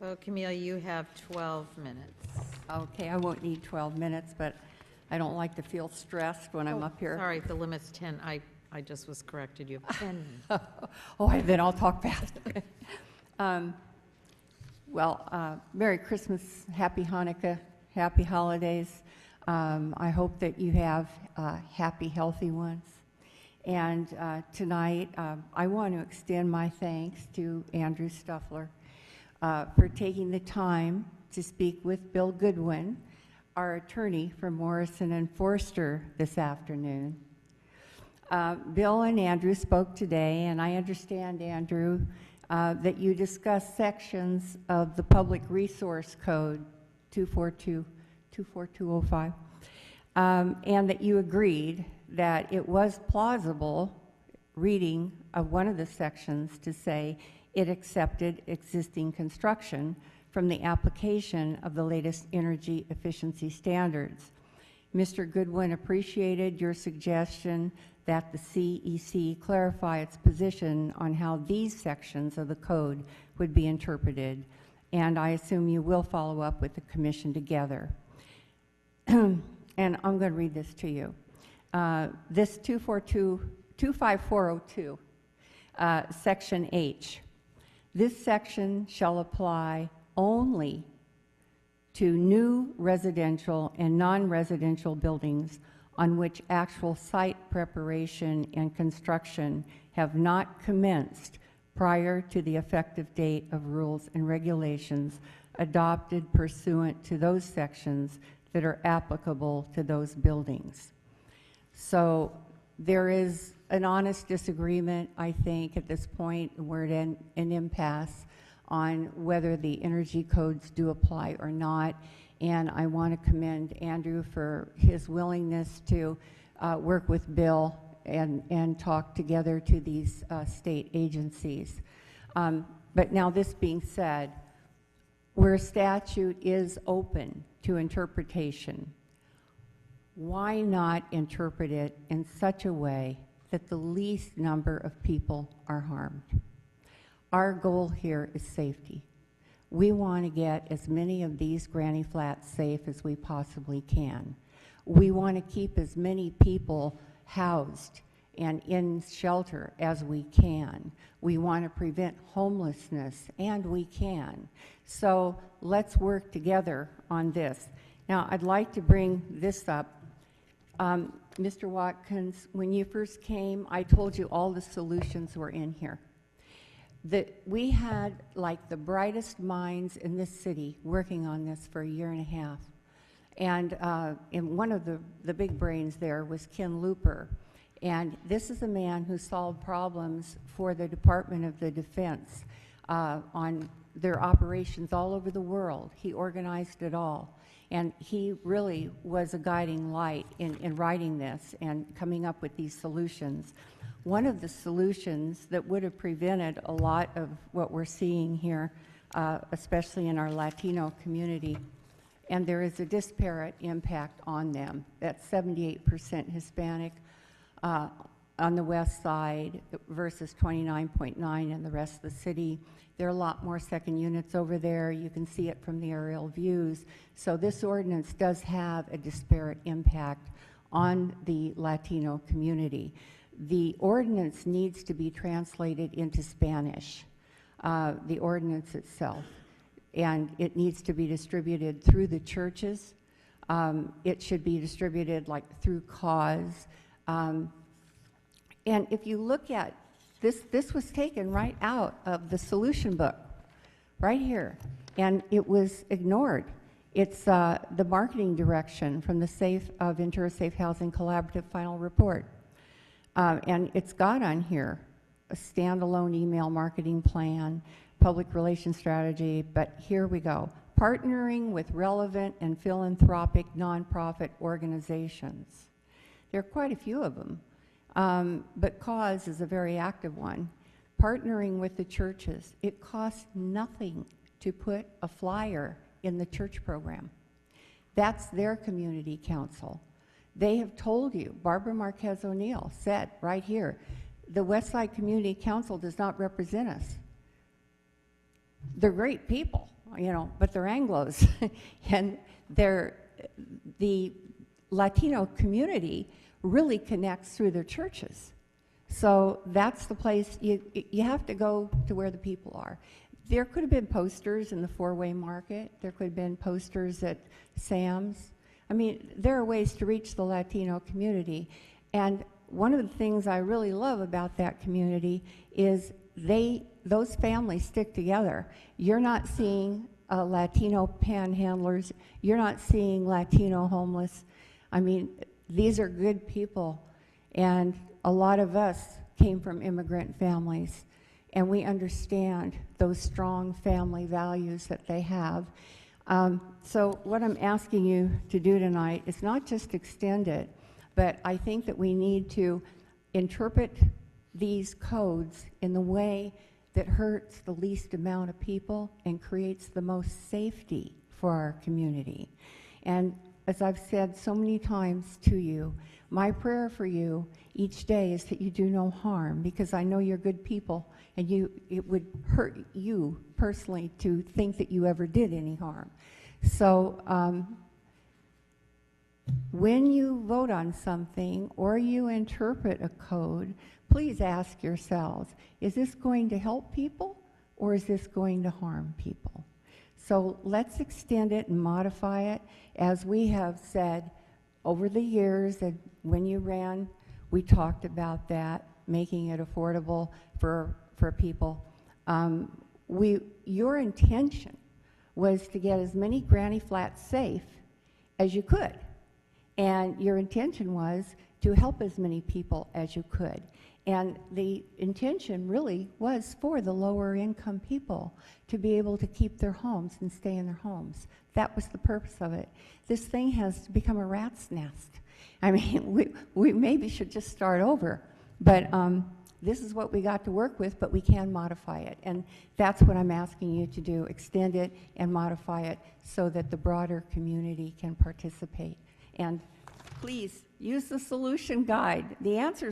So Camille, you have 12 minutes. Okay, I won't need 12 minutes, but I don't like to feel stressed when I'm up here. Sorry, the limit's 10. I just was corrected. You have 10 minutes. Then I'll talk fast. Merry Christmas, Happy Hanukkah, Happy Holidays. I hope that you have happy, healthy ones. And tonight, I want to extend my thanks to Andrew Stuffler for taking the time to speak with Bill Goodwin, our attorney for Morrison and Forster this afternoon. Bill and Andrew spoke today, and I understand, Andrew, that you discussed sections of the Public Resource Code 24205, and that you agreed that it was plausible reading of one of the sections to say it accepted existing construction from the application of the latest energy efficiency standards. Mr. Goodwin appreciated your suggestion that the CEC clarify its position on how these sections of the code would be interpreted, and I assume you will follow up with the commission together. And I'm going to read this to you. This 25402, Section H. This section shall apply only to new residential and non-residential buildings on which actual site preparation and construction have not commenced prior to the effective date of rules and regulations adopted pursuant to those sections that are applicable to those buildings. So there is an honest disagreement, I think, at this point. We're at an impasse on whether the energy codes do apply or not. And I want to commend Andrew for his willingness to work with Bill and talk together to these state agencies. But now, this being said, where a statute is open to interpretation, why not interpret it in such a way that the least number of people are harmed? Our goal here is safety. We want to get as many of these granny flats safe as we possibly can. We want to keep as many people housed and in shelter as we can. We want to prevent homelessness, and we can. So let's work together on this. Now, I'd like to bring this up. Mr. Watkins, when you first came, I told you all the solutions were in here. That we had like the brightest minds in this city working on this for a year and a half. And one of the big brains there was Ken Looper. And this is a man who solved problems for the Department of the Defense on their operations all over the world. He organized it all. And he really was a guiding light in writing this and coming up with these solutions. One of the solutions that would have prevented a lot of what we're seeing here, especially in our Latino community, and there is a disparate impact on them. That's 78% Hispanic on the west side versus 29.9 in the rest of the city. There are a lot more second units over there. You can see it from the aerial views. So this ordinance does have a disparate impact on the Latino community. The ordinance needs to be translated into Spanish, the ordinance itself, and it needs to be distributed through the churches. It should be distributed like through cause. And if you look at this was taken right out of the solution book, right here, and it was ignored. It's the marketing direction from the Ventura Safe Housing Collaborative final report. And it's got on here a standalone email marketing plan, public relations strategy, but here we go. Partnering with relevant and philanthropic nonprofit organizations. There are quite a few of them. But cause is a very active one. Partnering with the churches. It costs nothing to put a flyer in the church program. That's their community council. They have told you, Barbara Marquez O'Neill said right here, the Westside Community Council does not represent us. They're great people. but they're Anglos. And the Latino community really connects through their churches. So that's the place, you have to go to where the people are. There could have been posters in the Four-Way Market. There could have been posters at Sam's. I mean, there are ways to reach the Latino community. And one of the things I really love about that community is those families stick together. You're not seeing Latino panhandlers. You're not seeing Latino homeless. I mean, these are good people. And a lot of us came from immigrant families, and we understand those strong family values that they have. So what I'm asking you to do tonight is not just extend it, but I think that we need to interpret these codes in the way that hurts the least amount of people and creates the most safety for our community. And as I've said so many times to you, my prayer for you each day is that you do no harm, because I know you're good people, and it would hurt you personally to think that you ever did any harm. So when you vote on something or you interpret a code, please ask yourselves, is this going to help people or is this going to harm people? So let's extend it and modify it. As we have said over the years, and when you ran, we talked about that, making it affordable for people. Your intention was to get as many granny flats safe as you could. And your intention was to help as many people as you could. And the intention really was for the lower income people to be able to keep their homes and stay in their homes. That was the purpose of it. This thing has become a rat's nest. I mean, we maybe should just start over. But this is what we got to work with, but we can modify it. And that's what I'm asking you to do, extend it and modify it so that the broader community can participate. And please use the solution guide. The answers